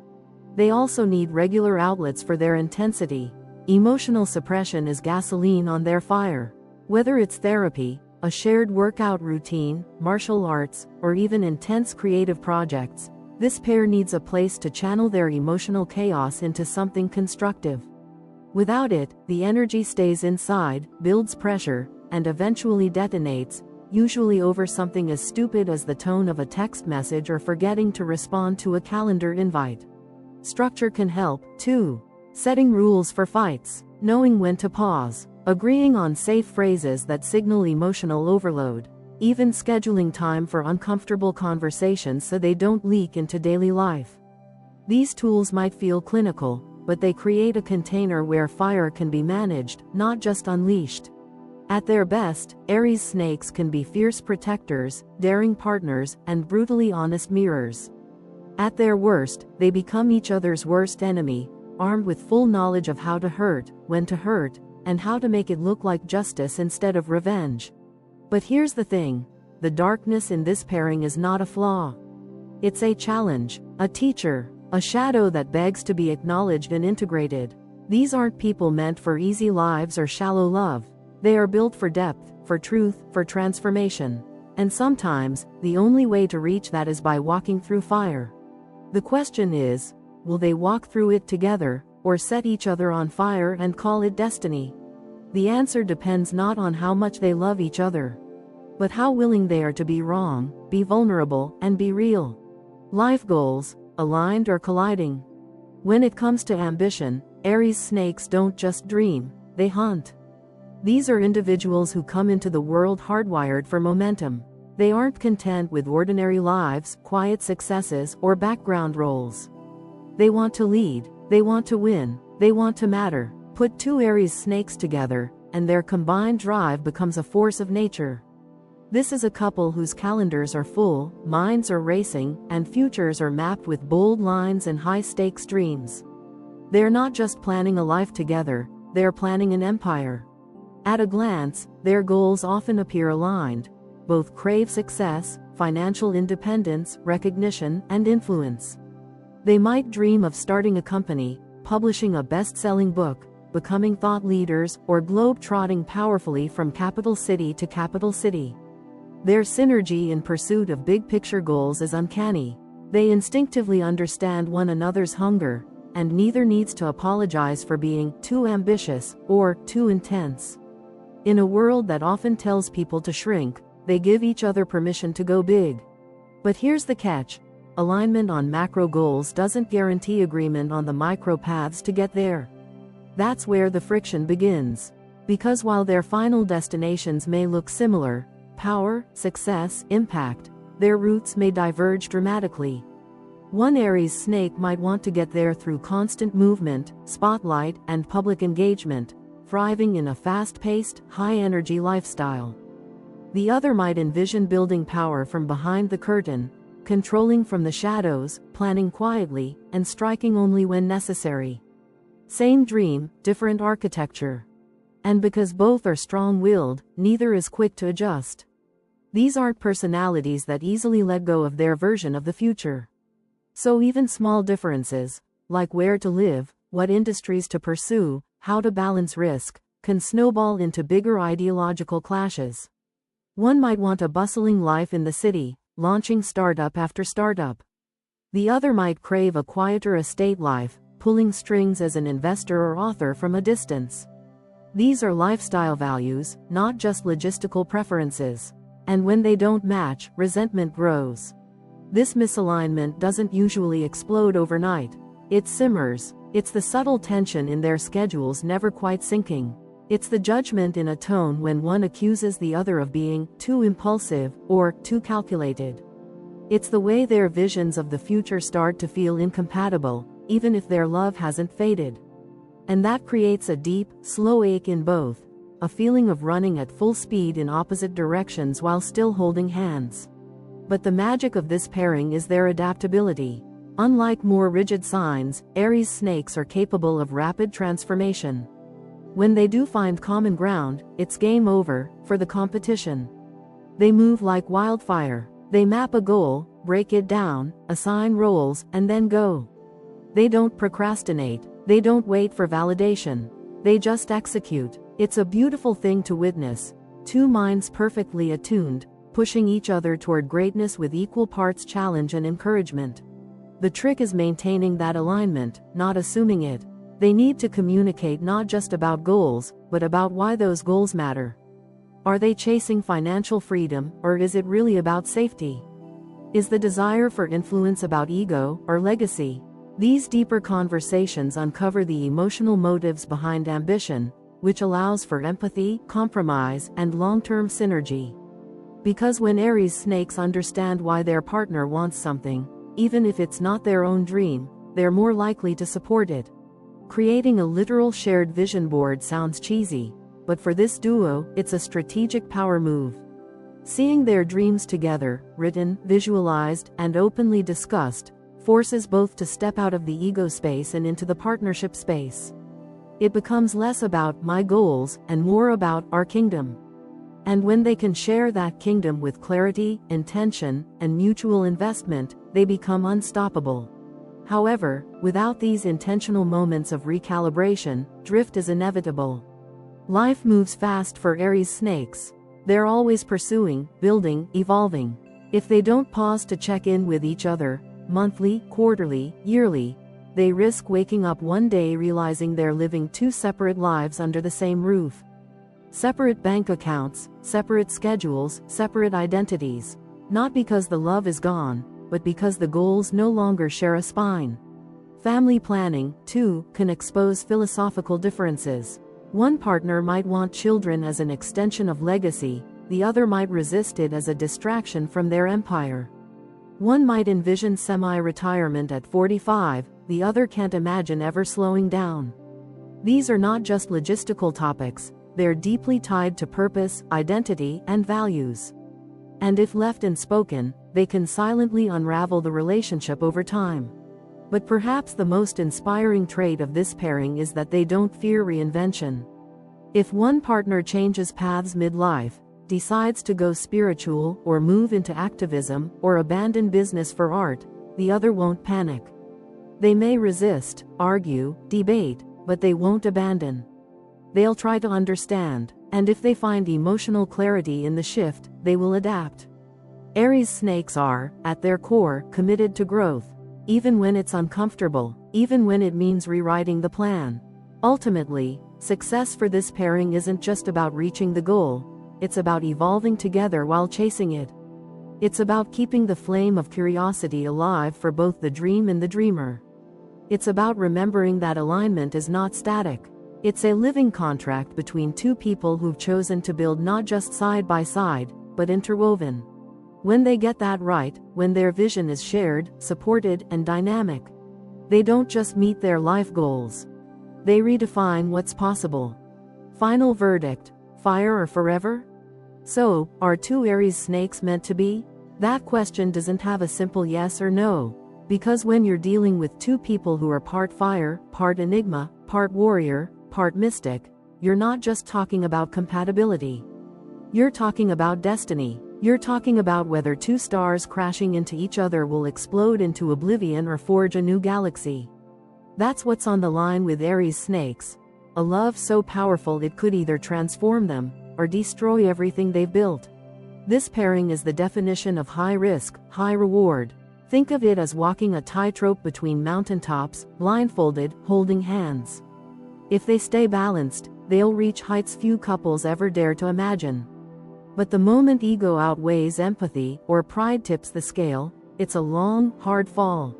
[SPEAKER 1] They also need regular outlets for their intensity. Emotional suppression is gasoline on their fire. Whether it's therapy, a shared workout routine, martial arts, or even intense creative projects, this pair needs a place to channel their emotional chaos into something constructive. Without it, the energy stays inside, builds pressure, and eventually detonates, usually over something as stupid as the tone of a text message or forgetting to respond to a calendar invite. Structure can help, too. Setting rules for fights, knowing when to pause, agreeing on safe phrases that signal emotional overload, even scheduling time for uncomfortable conversations so they don't leak into daily life. These tools might feel clinical, but they create a container where fire can be managed, not just unleashed. At their best, Aries Snakes can be fierce protectors, daring partners, and brutally honest mirrors. At their worst, they become each other's worst enemy, armed with full knowledge of how to hurt, when to hurt, and how to make it look like justice instead of revenge. But here's the thing: the darkness in this pairing is not a flaw. It's a challenge, a teacher, a shadow that begs to be acknowledged and integrated. These aren't people meant for easy lives or shallow love. They are built for depth, for truth, for transformation. And sometimes, the only way to reach that is by walking through fire. The question is, will they walk through it together, or set each other on fire and call it destiny? The answer depends not on how much they love each other, but how willing they are to be wrong, be vulnerable, and be real. Life goals, aligned or colliding. When it comes to ambition, Aries Snakes don't just dream, they hunt. These are individuals who come into the world hardwired for momentum. They aren't content with ordinary lives, quiet successes, or background roles. They want to lead, they want to win, they want to matter. Put two Aries Snakes together, and their combined drive becomes a force of nature. This is a couple whose calendars are full, minds are racing, and futures are mapped with bold lines and high-stakes dreams. They're not just planning a life together, they're planning an empire. At a glance, their goals often appear aligned. Both crave success, financial independence, recognition, and influence. They might dream of starting a company, publishing a best-selling book, becoming thought leaders, or globe-trotting powerfully from capital city to capital city. Their synergy in pursuit of big-picture goals is uncanny. They instinctively understand one another's hunger, and neither needs to apologize for being too ambitious or too intense. In a world that often tells people to shrink, they give each other permission to go big. But here's the catch: alignment on macro goals doesn't guarantee agreement on the micro paths to get there. That's where the friction begins. Because while their final destinations may look similar, power, success, impact, their routes may diverge dramatically. One Aries Snake might want to get there through constant movement, spotlight, and public engagement, thriving in a fast-paced, high-energy lifestyle. The other might envision building power from behind the curtain, controlling from the shadows, planning quietly, and striking only when necessary. Same dream, different architecture. And because both are strong-willed, neither is quick to adjust. These aren't personalities that easily let go of their version of the future. So even small differences, like where to live, what industries to pursue, how to balance risk, can snowball into bigger ideological clashes. One might want a bustling life in the city, launching startup after startup. The other might crave a quieter estate life, pulling strings as an investor or author from a distance. These are lifestyle values, not just logistical preferences. And when they don't match, resentment grows. This misalignment doesn't usually explode overnight. It simmers. It's the subtle tension in their schedules never quite syncing. It's the judgment in a tone when one accuses the other of being too impulsive or too calculated. It's the way their visions of the future start to feel incompatible, even if their love hasn't faded. And that creates a deep, slow ache in both, a feeling of running at full speed in opposite directions while still holding hands. But the magic of this pairing is their adaptability. Unlike more rigid signs, Aries snakes are capable of rapid transformation. When they do find common ground, it's game over for the competition. They move like wildfire. They map a goal, break it down, assign roles, and then go. They don't procrastinate. They don't wait for validation. They just execute. It's a beautiful thing to witness. Two minds perfectly attuned, pushing each other toward greatness with equal parts challenge and encouragement. The trick is maintaining that alignment, not assuming it. They need to communicate not just about goals, but about why those goals matter. Are they chasing financial freedom, or is it really about safety? Is the desire for influence about ego or legacy? These deeper conversations uncover the emotional motives behind ambition, which allows for empathy, compromise, and long-term synergy. Because when Aries snakes understand why their partner wants something, even if it's not their own dream, they're more likely to support it. Creating a literal shared vision board sounds cheesy, but for this duo, it's a strategic power move. Seeing their dreams together, written, visualized, and openly discussed, forces both to step out of the ego space and into the partnership space. It becomes less about my goals and more about our kingdom. And when they can share that kingdom with clarity, intention, and mutual investment, they become unstoppable. However, without these intentional moments of recalibration, drift is inevitable. Life moves fast for Aries snakes. They're always pursuing, building, evolving. If they don't pause to check in with each other, monthly, quarterly, yearly, they risk waking up one day realizing they're living two separate lives under the same roof. Separate bank accounts, separate schedules, separate identities. Not because the love is gone, but because the goals no longer share a spine. Family planning, too, can expose philosophical differences. One partner might want children as an extension of legacy, the other might resist it as a distraction from their empire. One might envision semi-retirement at 45, the other can't imagine ever slowing down. These are not just logistical topics, they're deeply tied to purpose, identity, and values. And if left unspoken, they can silently unravel the relationship over time. But perhaps the most inspiring trait of this pairing is that they don't fear reinvention. If one partner changes paths mid-life, decides to go spiritual or move into activism or abandon business for art, the other won't panic. They may resist, argue, debate, but they won't abandon. They'll try to understand, and if they find emotional clarity in the shift, they will adapt. Aries snakes are, at their core, committed to growth, even when it's uncomfortable, even when it means rewriting the plan. Ultimately, success for this pairing isn't just about reaching the goal, it's about evolving together while chasing it. It's about keeping the flame of curiosity alive for both the dream and the dreamer. It's about remembering that alignment is not static. It's a living contract between two people who've chosen to build not just side by side, but interwoven. When they get that right, when their vision is shared, supported, and dynamic, they don't just meet their life goals. They redefine what's possible. Final verdict: fire or forever? So, are two Aries snakes meant to be? That question doesn't have a simple yes or no. Because when you're dealing with two people who are part fire, part enigma, part warrior, part mystic, you're not just talking about compatibility. You're talking about destiny. You're talking about whether two stars crashing into each other will explode into oblivion or forge a new galaxy. That's what's on the line with Aries snakes. A love so powerful it could either transform them, or destroy everything they've built. This pairing is the definition of high risk, high reward. Think of it as walking a tightrope between mountaintops, blindfolded, holding hands. If they stay balanced, they'll reach heights few couples ever dare to imagine. But the moment ego outweighs empathy, or pride tips the scale, it's a long, hard fall.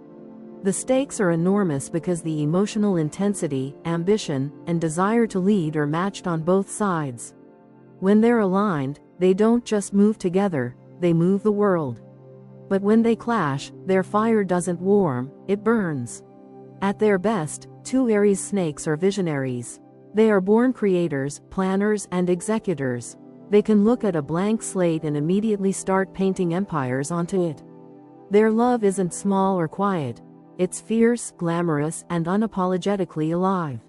[SPEAKER 1] The stakes are enormous because the emotional intensity, ambition, and desire to lead are matched on both sides. When they're aligned, they don't just move together, they move the world. But when they clash, their fire doesn't warm, it burns. At their best, two Aries snakes are visionaries. They are born creators, planners, and executors. They can look at a blank slate and immediately start painting empires onto it. Their love isn't small or quiet. It's fierce, glamorous, and unapologetically alive.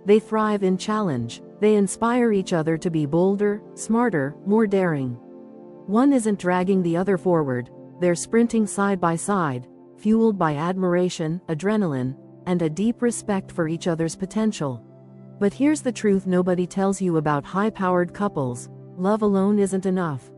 [SPEAKER 1] They thrive in challenge. They inspire each other to be bolder, smarter, more daring. One isn't dragging the other forward. They're sprinting side by side, fueled by admiration, adrenaline, and a deep respect for each other's potential. But here's the truth nobody tells you about high-powered couples: love alone isn't enough.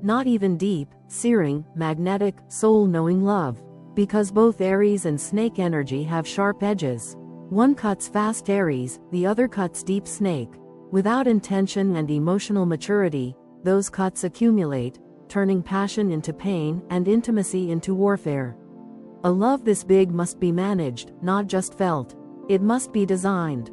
[SPEAKER 1] Not even deep, searing, magnetic, soul-knowing love. Because both Aries and Snake energy have sharp edges. One cuts fast Aries, the other cuts deep Snake. Without intention and emotional maturity, those cuts accumulate, turning passion into pain and intimacy into warfare. A love this big must be managed, not just felt. It must be designed.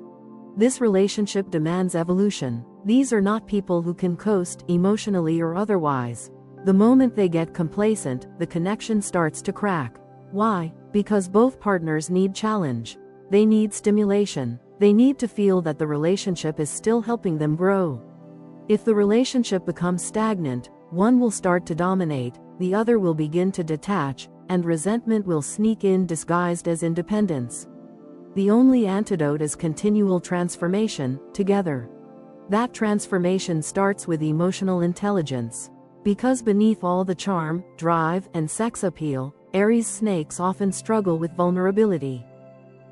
[SPEAKER 1] This relationship demands evolution. These are not people who can coast, emotionally or otherwise. The moment they get complacent, the connection starts to crack. Why? Because both partners need challenge. They need stimulation. They need to feel that the relationship is still helping them grow. If the relationship becomes stagnant, one will start to dominate, the other will begin to detach, and resentment will sneak in disguised as independence. The only antidote is continual transformation, together. That transformation starts with emotional intelligence. Because beneath all the charm, drive, and sex appeal, Aries snakes often struggle with vulnerability.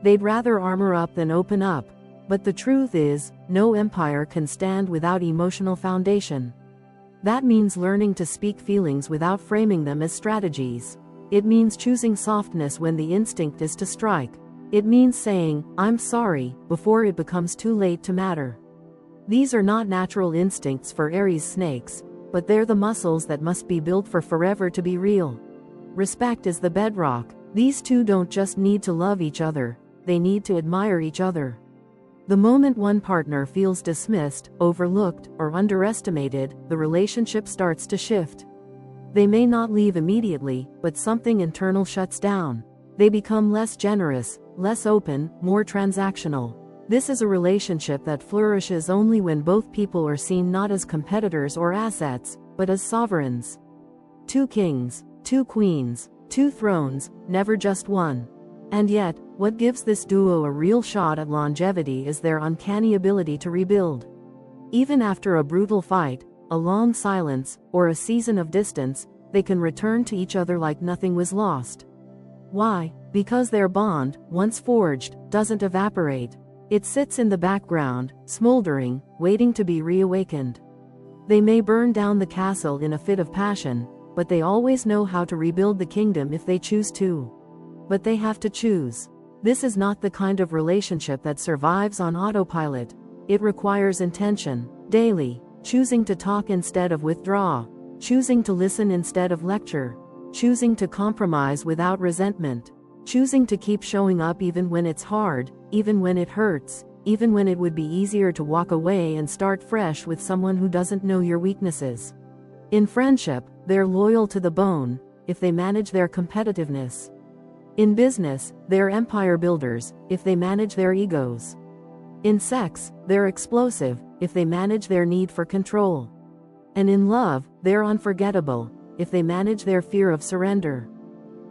[SPEAKER 1] They'd rather armor up than open up. But the truth is, no empire can stand without emotional foundation. That means learning to speak feelings without framing them as strategies. It means choosing softness when the instinct is to strike. It means saying, "I'm sorry," before it becomes too late to matter. These are not natural instincts for Aries snakes, but they're the muscles that must be built for forever to be real. Respect is the bedrock. These two don't just need to love each other, they need to admire each other. The moment one partner feels dismissed, overlooked, or underestimated, the relationship starts to shift. They may not leave immediately, but something internal shuts down. They become less generous, less open, more transactional. This is a relationship that flourishes only when both people are seen not as competitors or assets, but as sovereigns. Two kings, two queens, two thrones, never just one. And yet, what gives this duo a real shot at longevity is their uncanny ability to rebuild. Even after a brutal fight, a long silence, or a season of distance, they can return to each other like nothing was lost. Why? Because their bond, once forged, doesn't evaporate. It sits in the background, smoldering, waiting to be reawakened. They may burn down the castle in a fit of passion, but they always know how to rebuild the kingdom if they choose to. But they have to choose. This is not the kind of relationship that survives on autopilot. It requires intention, daily, choosing to talk instead of withdraw, choosing to listen instead of lecture, choosing to compromise without resentment, choosing to keep showing up even when it's hard, even when it hurts, even when it would be easier to walk away and start fresh with someone who doesn't know your weaknesses. In friendship, they're loyal to the bone, if they manage their competitiveness. In business, they're empire builders, if they manage their egos. In sex, they're explosive, if they manage their need for control. And in love, they're unforgettable, if they manage their fear of surrender.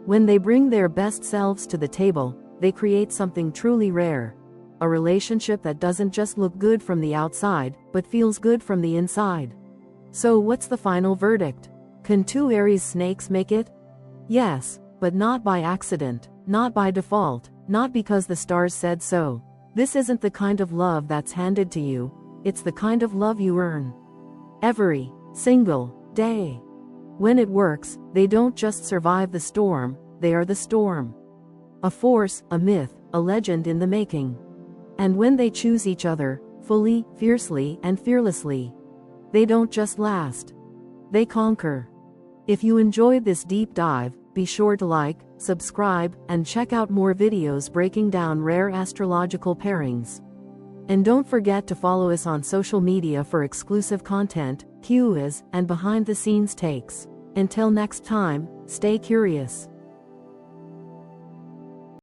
[SPEAKER 1] When they bring their best selves to the table, they create something truly rare. A relationship that doesn't just look good from the outside, but feels good from the inside. So what's the final verdict? Can two Aries snakes make it? Yes, but not by accident, not by default, not because the stars said so. This isn't the kind of love that's handed to you, it's the kind of love you earn. Every single day. When it works, they don't just survive the storm, they are the storm. A force, a myth, a legend in the making. And when they choose each other, fully, fiercely, and fearlessly, they don't just last. They conquer. If you enjoyed this deep dive, be sure to like, subscribe, and check out more videos breaking down rare astrological pairings. And don't forget to follow us on social media for exclusive content, cues, and behind-the-scenes takes. Until next time, stay curious.